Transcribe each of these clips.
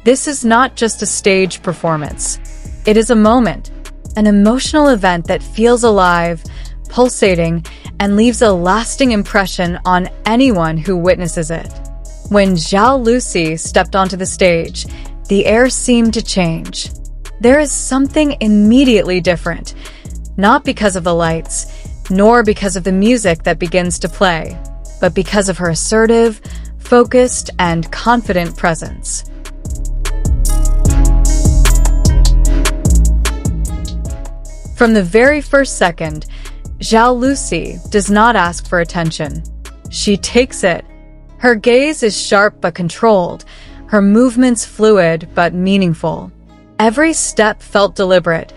This is not just a stage performance. It is a moment, an emotional event that feels alive, pulsating, and leaves a lasting impression on anyone who witnesses it. When Zhao Lusi stepped onto the stage, the air seemed to change. There is something immediately different, not because of the lights, nor because of the music that begins to play, but because of her assertive, focused, and confident presence. From the very first second, Xiao Lucy does not ask for attention. She takes it. Her gaze is sharp but controlled, her movements fluid but meaningful. Every step felt deliberate.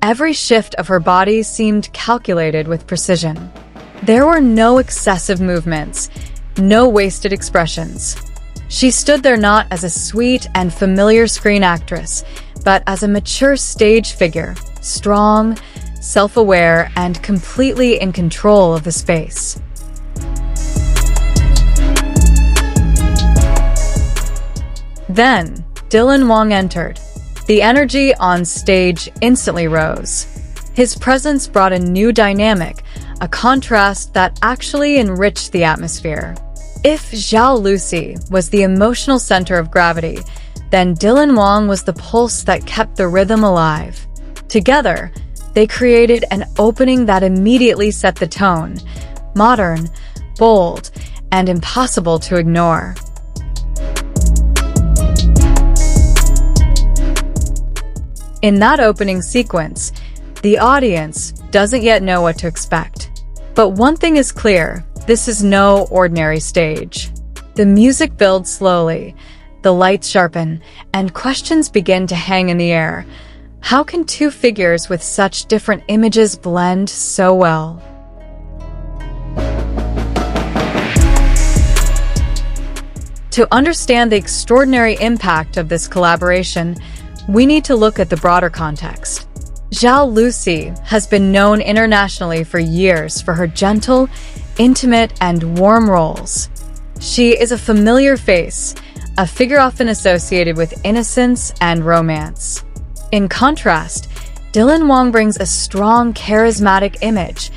Every shift of her body seemed calculated with precision. There were no excessive movements, no wasted expressions. She stood there not as a sweet and familiar screen actress, but as a mature stage figure, strong, self-aware, and completely in control of the space. Then, Wang entered. The energy on stage instantly rose. His presence brought a new dynamic, a contrast that actually enriched the atmosphere. If Zhao Lucy was the emotional center of gravity, then Wang was the pulse that kept the rhythm alive. Together, they created an opening that immediately set the tone, modern, bold, and impossible to ignore. In that opening sequence, the audience doesn't yet know what to expect. But one thing is clear, this is no ordinary stage. The music builds slowly, the lights sharpen, and questions begin to hang in the air. How can two figures with such different images blend so well? To understand the extraordinary impact of this collaboration, we need to look at the broader context. Xiao Lucy has been known internationally for years for her gentle, intimate, and warm roles. She is a familiar face, a figure often associated with innocence and romance. In contrast, Wang brings a strong, charismatic image,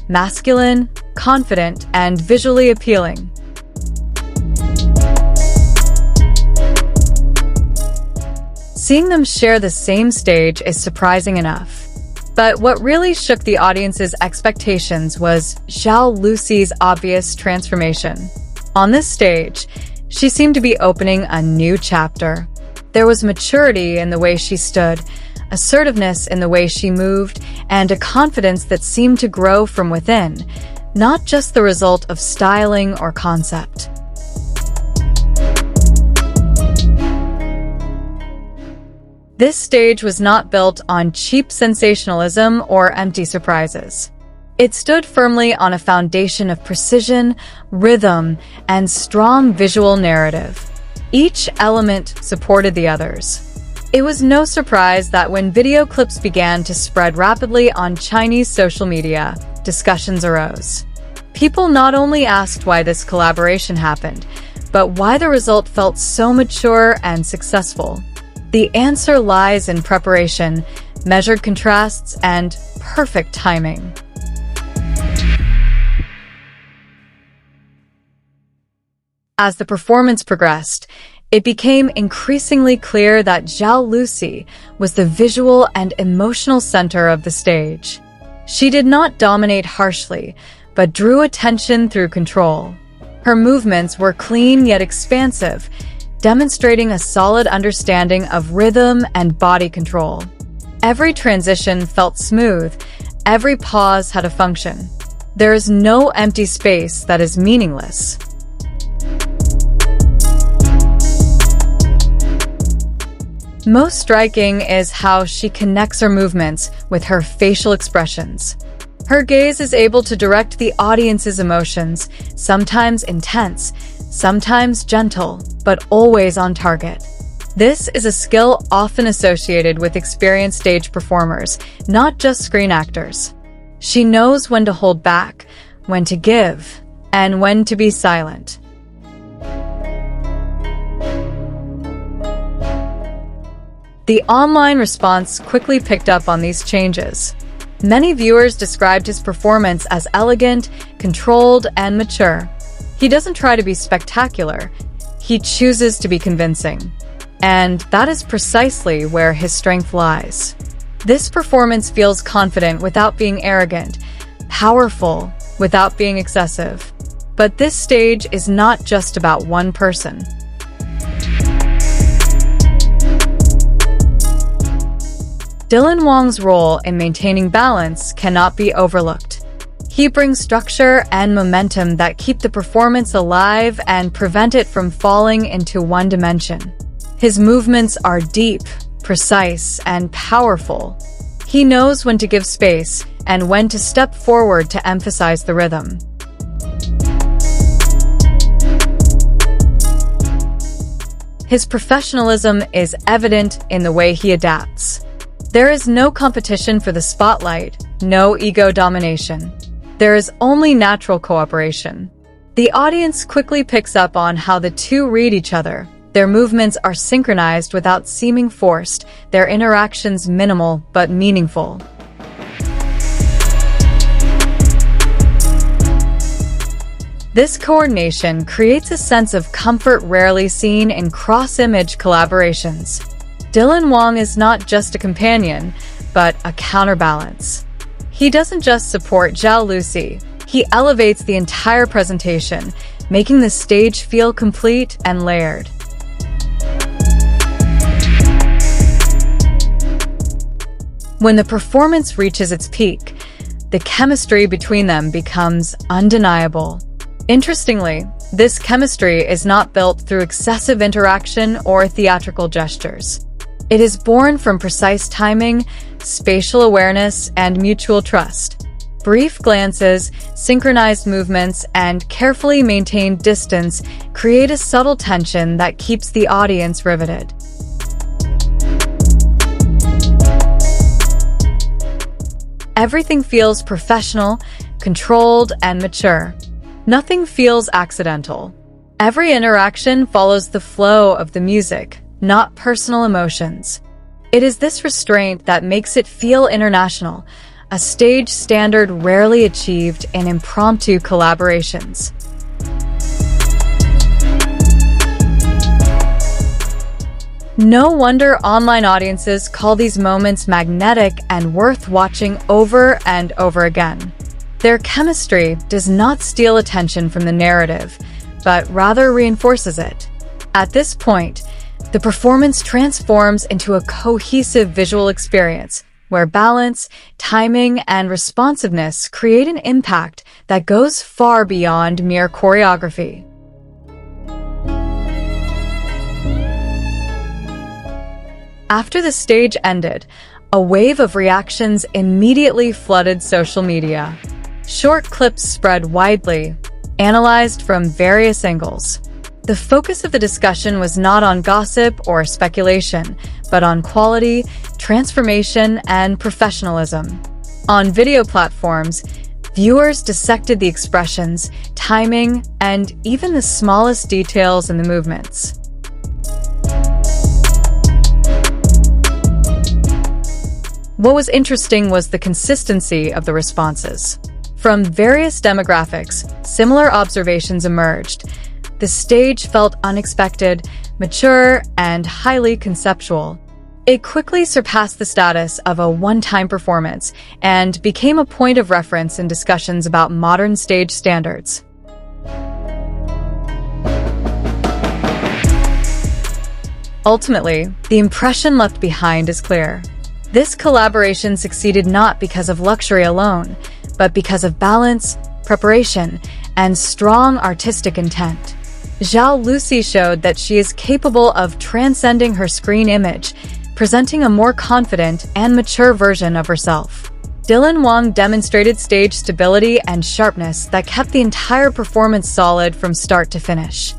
masculine, confident, and visually appealing. Seeing them share the same stage is surprising enough. But what really shook the audience's expectations was Xiao Lucy's obvious transformation. On this stage, she seemed to be opening a new chapter. There was maturity in the way she stood, assertiveness in the way she moved, and a confidence that seemed to grow from within, not just the result of styling or concept. This stage was not built on cheap sensationalism or empty surprises. It stood firmly on a foundation of precision, rhythm, and strong visual narrative. Each element supported the others. It was no surprise that when video clips began to spread rapidly on Chinese social media, discussions arose. People not only asked why this collaboration happened, but why the result felt so mature and successful. The answer lies in preparation, measured contrasts, and perfect timing. As the performance progressed, it became increasingly clear that Zhao Lucy was the visual and emotional center of the stage. She did not dominate harshly, but drew attention through control. Her movements were clean yet expansive, demonstrating a solid understanding of rhythm and body control. Every transition felt smooth, every pause had a function. There is no empty space that is meaningless. Most striking is how she connects her movements with her facial expressions. Her gaze is able to direct the audience's emotions, sometimes intense, sometimes gentle, but always on target. This is a skill often associated with experienced stage performers, not just screen actors. She knows when to hold back, when to give, and when to be silent. The online response quickly picked up on these changes. Many viewers described his performance as elegant, controlled, and mature. He doesn't try to be spectacular. He chooses to be convincing. And that is precisely where his strength lies. This performance feels confident without being arrogant, powerful without being excessive. But this stage is not just about one person. Wang's role in maintaining balance cannot be overlooked. He brings structure and momentum that keep the performance alive and prevent it from falling into one dimension. His movements are deep, precise, and powerful. He knows when to give space and when to step forward to emphasize the rhythm. His professionalism is evident in the way he adapts. There is no competition for the spotlight, no ego domination. There is only natural cooperation. The audience quickly picks up on how the two read each other. Their movements are synchronized without seeming forced, their interactions minimal but meaningful. This coordination creates a sense of comfort rarely seen in cross-image collaborations. Wang is not just a companion, but a counterbalance. He doesn't just support Zhao Lusi, he elevates the entire presentation, making the stage feel complete and layered. When the performance reaches its peak, the chemistry between them becomes undeniable. Interestingly, this chemistry is not built through excessive interaction or theatrical gestures. It is born from precise timing, spatial awareness, and mutual trust. Brief glances, synchronized movements, and carefully maintained distance create a subtle tension that keeps the audience riveted. Everything feels professional, controlled, and mature. Nothing feels accidental. Every interaction follows the flow of the music, not personal emotions. It is this restraint that makes it feel international, a stage standard rarely achieved in impromptu collaborations. No wonder online audiences call these moments magnetic and worth watching over and over again. Their chemistry does not steal attention from the narrative, but rather reinforces it. At this point, the performance transforms into a cohesive visual experience, where balance, timing, and responsiveness create an impact that goes far beyond mere choreography. After the stage ended, a wave of reactions immediately flooded social media. Short clips spread widely, analyzed from various angles. The focus of the discussion was not on gossip or speculation, but on quality, transformation, and professionalism. On video platforms, viewers dissected the expressions, timing, and even the smallest details in the movements. What was interesting was the consistency of the responses. From various demographics, similar observations emerged. The stage felt unexpected, mature, and highly conceptual. It quickly surpassed the status of a one-time performance and became a point of reference in discussions about modern stage standards. Ultimately, the impression left behind is clear. This collaboration succeeded not because of luxury alone, but because of balance, preparation, and strong artistic intent. Xiao Lucy showed that she is capable of transcending her screen image, presenting a more confident and mature version of herself. Wang demonstrated stage stability and sharpness that kept the entire performance solid from start to finish.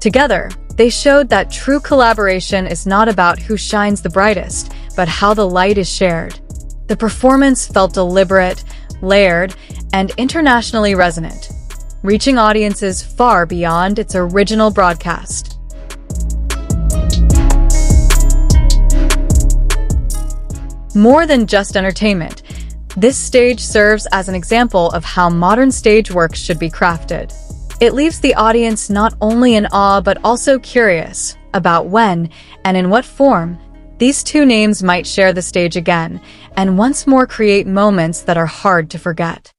Together, they showed that true collaboration is not about who shines the brightest, but how the light is shared. The performance felt deliberate, layered, and internationally resonant. reaching audiences far beyond its original broadcast. More than just entertainment, this stage serves as an example of how modern stage work should be crafted. It leaves the audience not only in awe but also curious about when and in what form these two names might share the stage again, and once more create moments that are hard to forget.